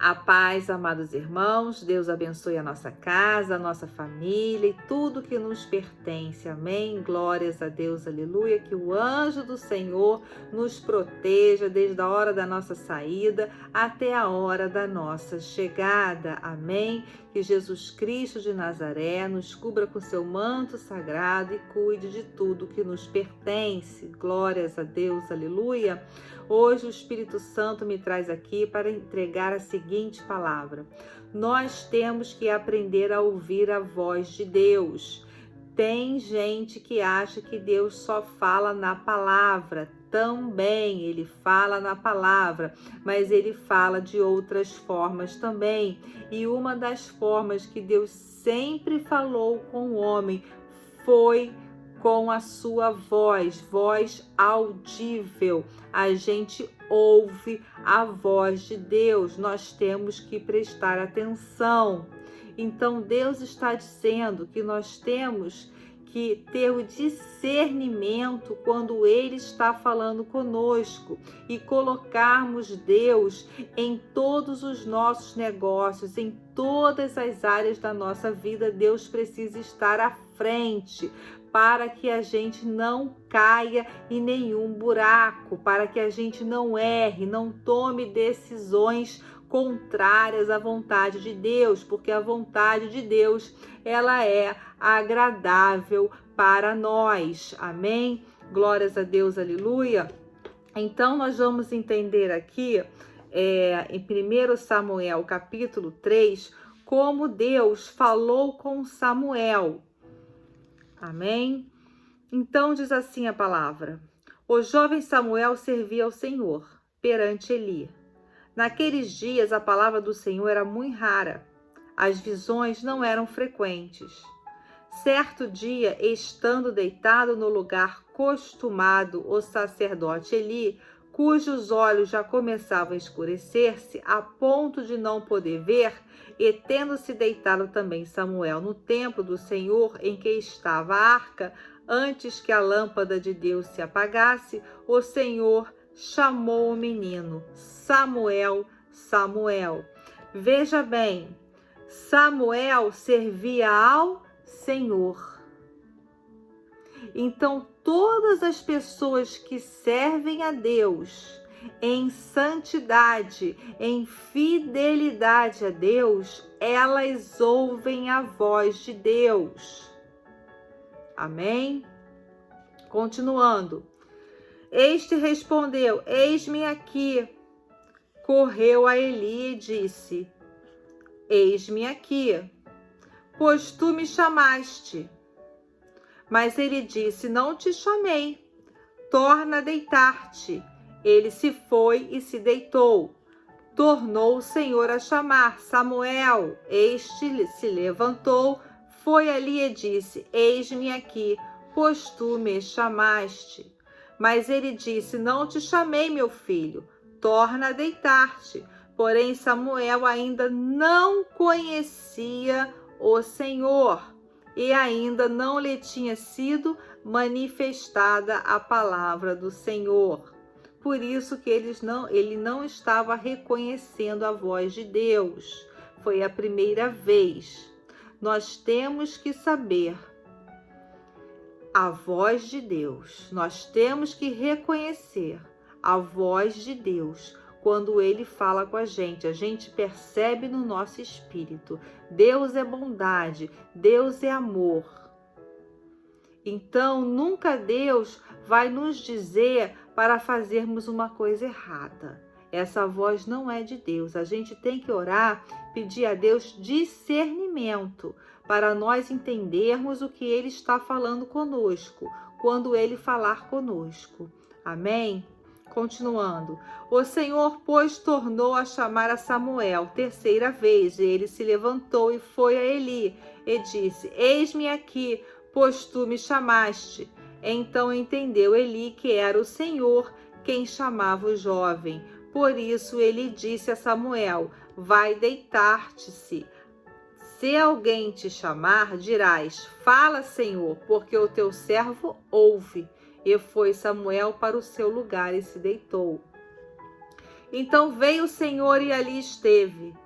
A paz, amados irmãos, Deus abençoe a nossa casa, a nossa família e tudo que nos pertence, amém? Glórias a Deus, aleluia, que o anjo do Senhor nos proteja desde a hora da nossa saída até a hora da nossa chegada, amém? Que Jesus Cristo de Nazaré nos cubra com seu manto sagrado e cuide de tudo que nos pertence, glórias a Deus, aleluia. Hoje o Espírito Santo me traz aqui para entregar a seguinte palavra: nós temos que aprender a ouvir a voz de Deus. Tem gente que acha que Deus só fala na palavra. Também ele fala na palavra, mas ele fala de outras formas também. E uma das formas que Deus sempre falou com o homem foi com a sua voz audível. A gente ouve a voz de Deus, nós temos que prestar atenção. Então Deus está dizendo que nós temos que ter o discernimento quando Ele está falando conosco e colocarmos Deus em todos os nossos negócios, em todas as áreas da nossa vida. Deus precisa estar à frente para que a gente não caia em nenhum buraco, para que a gente não erre, não tome decisões contrárias à vontade de Deus, porque a vontade de Deus, ela é agradável para nós, amém? Glórias a Deus, aleluia. Então, nós vamos entender aqui, em 1 Samuel, capítulo 3, como Deus falou com Samuel, amém? Então, diz assim a palavra: o jovem Samuel servia ao Senhor perante Eli. Naqueles dias, a palavra do Senhor era muito rara. As visões não eram frequentes. Certo dia, estando deitado no lugar costumado, o sacerdote Eli, cujos olhos já começavam a escurecer-se, a ponto de não poder ver, e tendo-se deitado também Samuel no templo do Senhor em que estava a arca, antes que a lâmpada de Deus se apagasse, o Senhor chamou o menino: Samuel, Samuel. Veja bem, Samuel servia ao Senhor. Então, todas as pessoas que servem a Deus em santidade, em fidelidade a Deus, elas ouvem a voz de Deus. Amém? Continuando. Este respondeu: eis-me aqui. Correu a Eli e disse: eis-me aqui, pois tu me chamaste. Mas ele disse: não te chamei, torna a deitar-te. Ele se foi e se deitou. Tornou o Senhor a chamar: Samuel. Este se levantou, foi ali e disse: eis-me aqui, pois tu me chamaste. Mas ele disse: não te chamei, meu filho, torna a deitar-te. Porém, Samuel ainda não conhecia o Senhor e ainda não lhe tinha sido manifestada a palavra do Senhor. Por isso que ele não estava reconhecendo a voz de Deus. Foi a primeira vez. Nós temos que saber a voz de Deus. Nós temos que reconhecer a voz de Deus. Quando Ele fala com a gente percebe no nosso espírito. Deus é bondade, Deus é amor. Então, nunca Deus vai nos dizer para fazermos uma coisa errada. Essa voz não é de Deus. A gente tem que orar, pedir a Deus discernimento para nós entendermos o que Ele está falando conosco, quando Ele falar conosco. Amém? Continuando. O Senhor, pois, tornou a chamar a Samuel terceira vez. Ele se levantou e foi a Eli e disse: eis-me aqui, pois tu me chamaste. Então entendeu Eli que era o Senhor quem chamava o jovem. Por isso ele disse a Samuel: vai deitar-te-se. Se alguém te chamar, dirás: fala, Senhor, porque o teu servo ouve. E foi Samuel para o seu lugar e se deitou. Então veio o Senhor e ali esteve,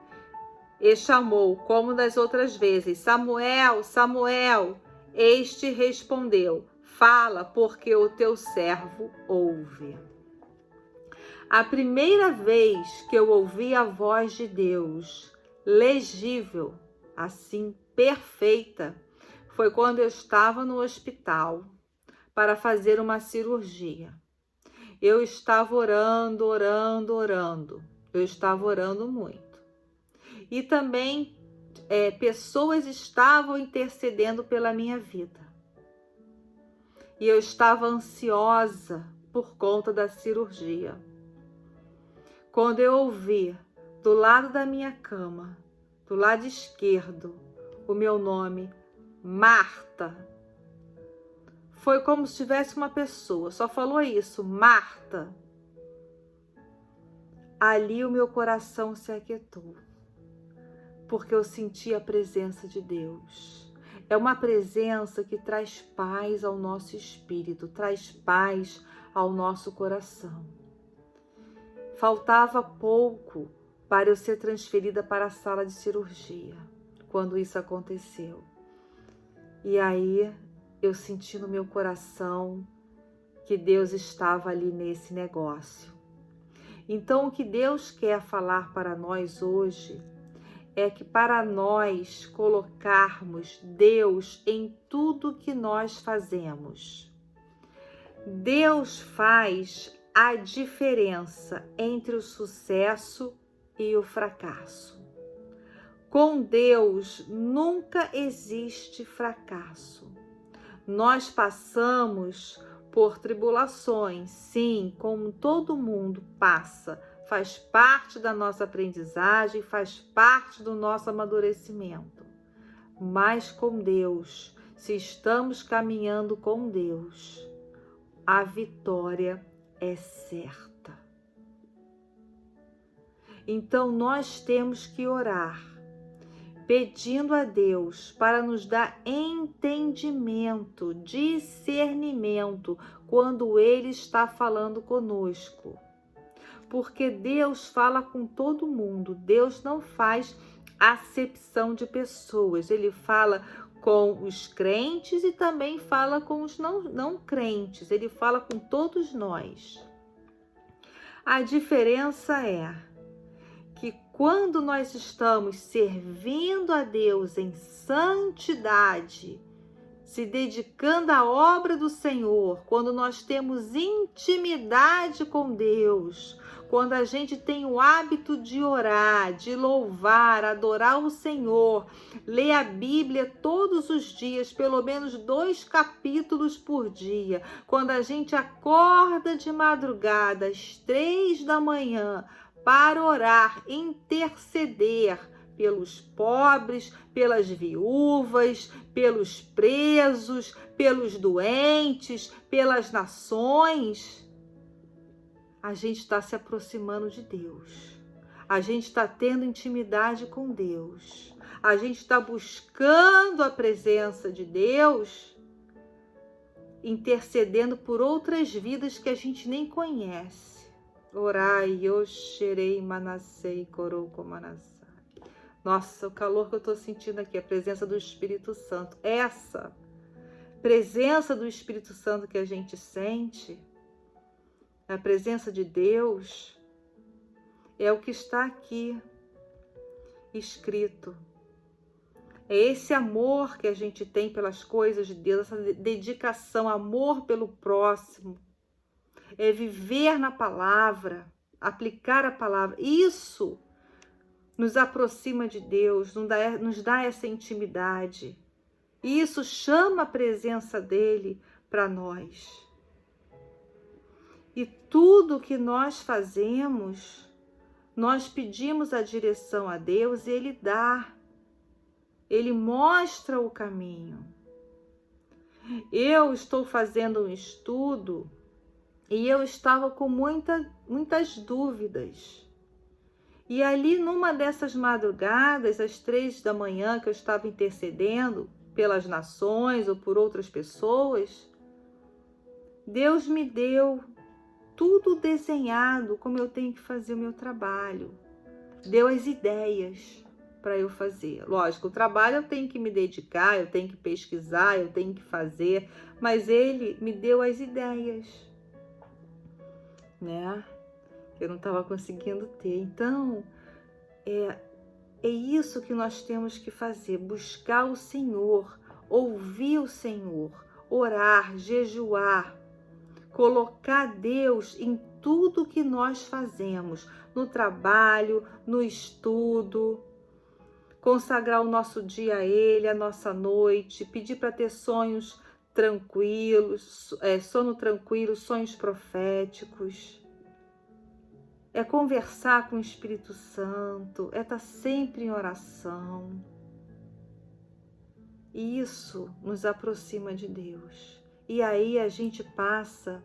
e chamou, como das outras vezes: Samuel, Samuel. Este respondeu: fala, porque o teu servo ouve. A primeira vez que eu ouvi a voz de Deus, legível, assim, perfeita, foi quando eu estava no hospital para fazer uma cirurgia. Eu estava orando, orando, orando. Eu estava orando muito. E também pessoas estavam intercedendo pela minha vida. E eu estava ansiosa por conta da cirurgia. Quando eu ouvi do lado da minha cama, do lado esquerdo, o meu nome, Marta, foi como se tivesse uma pessoa, só falou isso, Marta. Ali o meu coração se aquietou, porque eu senti a presença de Deus. É uma presença que traz paz ao nosso espírito, traz paz ao nosso coração. Faltava pouco para eu ser transferida para a sala de cirurgia, quando isso aconteceu. E aí eu senti no meu coração que Deus estava ali nesse negócio. Então, o que Deus quer falar para nós hoje é que para nós colocarmos Deus em tudo que nós fazemos. Deus faz a diferença entre o sucesso e o fracasso. Com Deus nunca existe fracasso. Nós passamos por tribulações, sim, como todo mundo passa. Faz parte da nossa aprendizagem, faz parte do nosso amadurecimento. Mas com Deus, se estamos caminhando com Deus, a vitória é certa. Então nós temos que orar, pedindo a Deus para nos dar entendimento, discernimento, quando Ele está falando conosco. Porque Deus fala com todo mundo, Deus não faz acepção de pessoas, Ele fala com os crentes e também fala com os não crentes, Ele fala com todos nós. A diferença é que quando nós estamos servindo a Deus em santidade, se dedicando à obra do Senhor, quando nós temos intimidade com Deus, quando a gente tem o hábito de orar, de louvar, adorar o Senhor, ler a Bíblia todos os dias, pelo menos 2 capítulos por dia, quando a gente acorda de madrugada, às 3 da manhã, para orar, interceder pelos pobres, pelas viúvas, pelos presos, pelos doentes, pelas nações, a gente está se aproximando de Deus. A gente está tendo intimidade com Deus. A gente está buscando a presença de Deus, intercedendo por outras vidas que a gente nem conhece. Orai, Yoshirei, Manassei, Koroko, Manassai. Nossa, o calor que eu estou sentindo aqui, a presença do Espírito Santo. Essa presença do Espírito Santo que a gente sente, a presença de Deus, é o que está aqui escrito. É esse amor que a gente tem pelas coisas de Deus, essa dedicação, amor pelo próximo. É viver na palavra, aplicar a palavra. Isso nos aproxima de Deus, nos dá essa intimidade. Isso chama a presença dele para nós. E tudo que nós fazemos, nós pedimos a direção a Deus e Ele dá. Ele mostra o caminho. Eu estou fazendo um estudo e eu estava com muitas dúvidas. E ali numa dessas madrugadas, às 3 da manhã, que eu estava intercedendo pelas nações ou por outras pessoas, Deus me deu tudo desenhado como eu tenho que fazer o meu trabalho. Deu as ideias para eu fazer. Lógico, o trabalho eu tenho que me dedicar, eu tenho que pesquisar, eu tenho que fazer, mas ele me deu as ideias, né? Que eu não estava conseguindo ter. Então, é isso que nós temos que fazer, buscar o Senhor, ouvir o Senhor, orar, jejuar, colocar Deus em tudo que nós fazemos, no trabalho, no estudo, consagrar o nosso dia a Ele, a nossa noite, pedir para ter sonhos tranquilos, sono tranquilo, sonhos proféticos. É conversar com o Espírito Santo, é estar sempre em oração. E isso nos aproxima de Deus. E aí a gente passa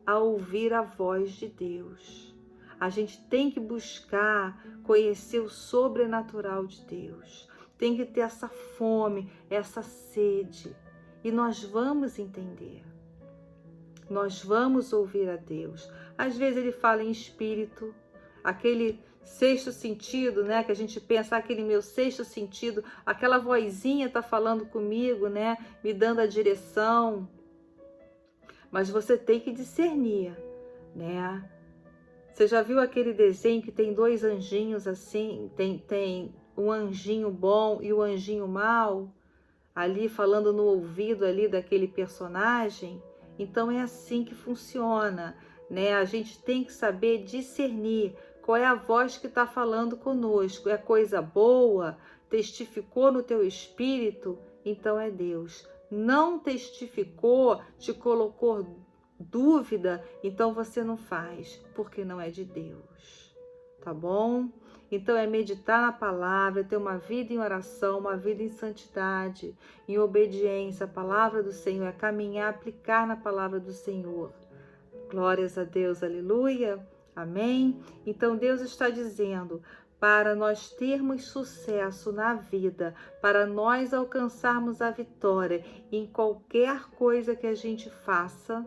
a ouvir a voz de Deus. A gente tem que buscar conhecer o sobrenatural de Deus. Tem que ter essa fome, essa sede. E nós vamos entender. Nós vamos ouvir a Deus. Às vezes ele fala em espírito, aquele sexto sentido, né? Que a gente pensa, aquele meu sexto sentido, aquela vozinha está falando comigo, né? Me dando a direção. Mas você tem que discernir, né? Você já viu aquele desenho que tem dois anjinhos assim? Tem um anjinho bom e o anjinho mau, ali falando no ouvido ali daquele personagem? Então é assim que funciona, né? A gente tem que saber discernir qual é a voz que está falando conosco. É coisa boa? Testificou no teu espírito? Então é Deus. Não testificou, te colocou dúvida, então você não faz, porque não é de Deus, tá bom? Então é meditar na palavra, ter uma vida em oração, uma vida em santidade, em obediência à palavra do Senhor, é caminhar, aplicar na palavra do Senhor. Glórias a Deus, aleluia, amém? Então Deus está dizendo, para nós termos sucesso na vida, para nós alcançarmos a vitória em qualquer coisa que a gente faça,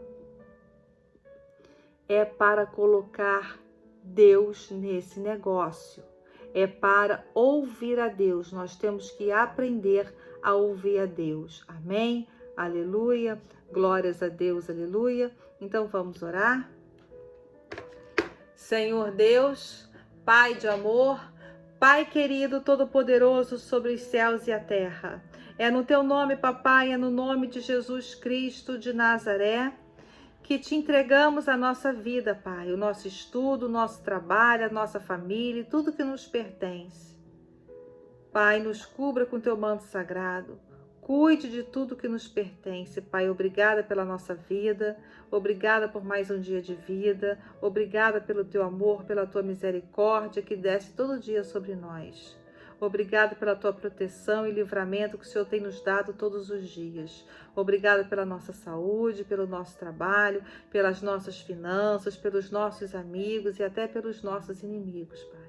é para colocar Deus nesse negócio, é para ouvir a Deus. Nós temos que aprender a ouvir a Deus. Amém? Aleluia. Glórias a Deus, aleluia. Então vamos orar. Senhor Deus, Pai de amor, Pai querido, todo-poderoso sobre os céus e a terra. É no teu nome, papai, é no nome de Jesus Cristo de Nazaré, que te entregamos a nossa vida, Pai, o nosso estudo, o nosso trabalho, a nossa família, tudo que nos pertence. Pai, nos cubra com teu manto sagrado, cuide de tudo que nos pertence, Pai. Obrigada pela nossa vida, obrigada por mais um dia de vida, obrigada pelo teu amor, pela tua misericórdia que desce todo dia sobre nós. Obrigado pela tua proteção e livramento que o Senhor tem nos dado todos os dias. Obrigado pela nossa saúde, pelo nosso trabalho, pelas nossas finanças, pelos nossos amigos e até pelos nossos inimigos, Pai.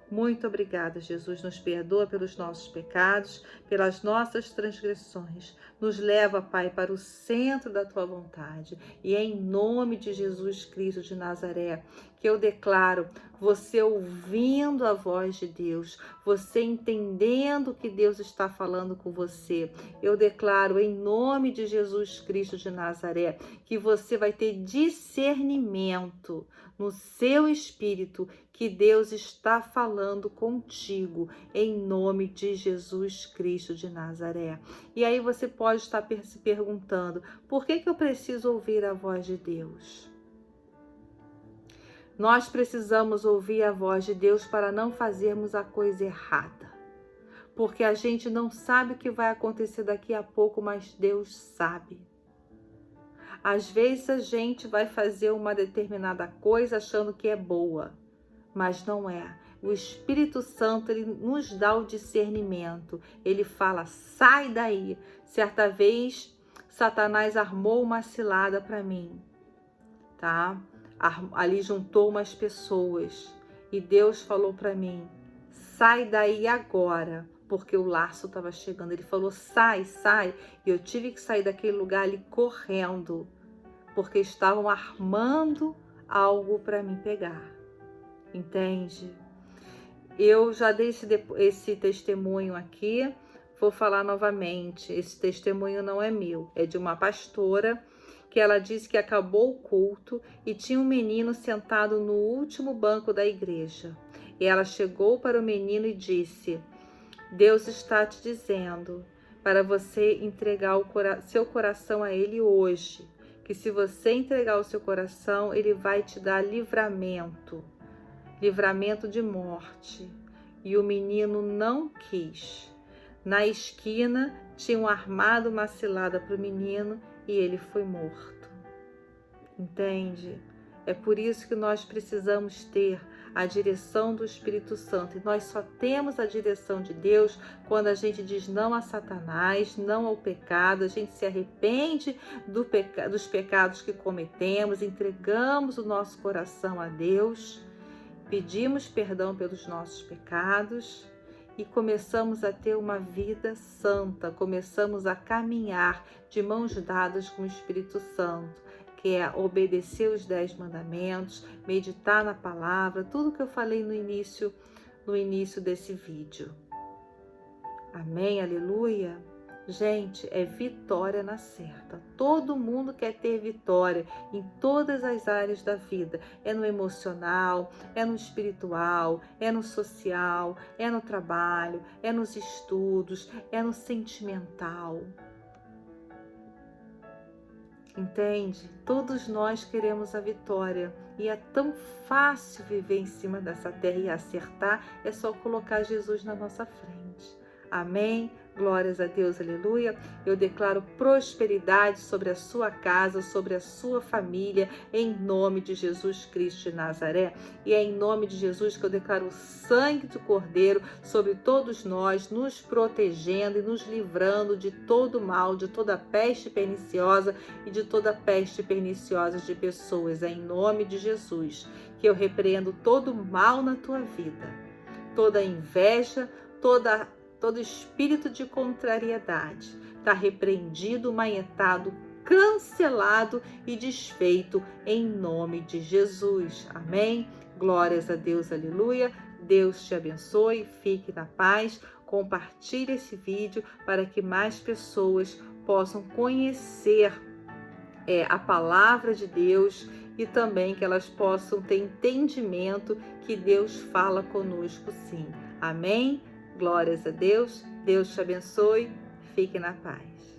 Muito obrigada, Jesus. Nos perdoa pelos nossos pecados, pelas nossas transgressões. Nos leva, Pai, para o centro da tua vontade. E é em nome de Jesus Cristo de Nazaré que eu declaro, você ouvindo a voz de Deus, você entendendo que Deus está falando com você. Eu declaro em nome de Jesus Cristo de Nazaré que você vai ter discernimento no seu espírito que Deus está falando contigo, em nome de Jesus Cristo de Nazaré. E aí você pode estar se perguntando, por que eu preciso ouvir a voz de Deus? Nós precisamos ouvir a voz de Deus para não fazermos a coisa errada. Porque a gente não sabe o que vai acontecer daqui a pouco, mas Deus sabe. Às vezes a gente vai fazer uma determinada coisa achando que é boa, mas não é. O Espírito Santo, ele nos dá o discernimento. Ele fala, sai daí. Certa vez, Satanás armou uma cilada para mim, tá? Ali juntou umas pessoas e Deus falou para mim, sai daí agora, porque o laço estava chegando. Ele falou, sai, sai. E eu tive que sair daquele lugar ali correndo, porque estavam armando algo para me pegar. Entende? Eu já dei esse testemunho aqui, vou falar novamente. Esse testemunho não é meu, é de uma pastora, que ela disse que acabou o culto e tinha um menino sentado no último banco da igreja. E ela chegou para o menino e disse: Deus está te dizendo para você entregar seu coração a Ele hoje, que se você entregar o seu coração, Ele vai te dar livramento de morte. E o menino não quis. Na esquina tinham armado uma cilada para o menino e ele foi morto. Entende? É por isso que nós precisamos ter a direção do Espírito Santo. E nós só temos a direção de Deus quando a gente diz não a Satanás, não ao pecado, a gente se arrepende dos pecados que cometemos, entregamos o nosso coração a Deus, pedimos perdão pelos nossos pecados e começamos a ter uma vida santa, começamos a caminhar de mãos dadas com o Espírito Santo, que é obedecer os 10 mandamentos, meditar na palavra, tudo que eu falei no início desse vídeo. Amém? Aleluia? Gente, é vitória na certa. Todo mundo quer ter vitória em todas as áreas da vida. É no emocional, é no espiritual, é no social, é no trabalho, é nos estudos, é no sentimental. Entende? Todos nós queremos a vitória e é tão fácil viver em cima dessa terra e acertar, é só colocar Jesus na nossa frente. Amém? Glórias a Deus, aleluia. Eu declaro prosperidade sobre a sua casa, sobre a sua família, em nome de Jesus Cristo de Nazaré. E é em nome de Jesus que eu declaro o sangue do Cordeiro sobre todos nós, nos protegendo e nos livrando de todo mal, de toda peste perniciosa e de toda peste perniciosa de pessoas. É em nome de Jesus que eu repreendo todo mal na tua vida, toda inveja, todo espírito de contrariedade está repreendido, manietado, cancelado e desfeito em nome de Jesus. Amém? Glórias a Deus, aleluia. Deus te abençoe, fique na paz. Compartilhe esse vídeo para que mais pessoas possam conhecer a palavra de Deus e também que elas possam ter entendimento que Deus fala conosco sim. Amém? Glórias a Deus, Deus te abençoe, fique na paz.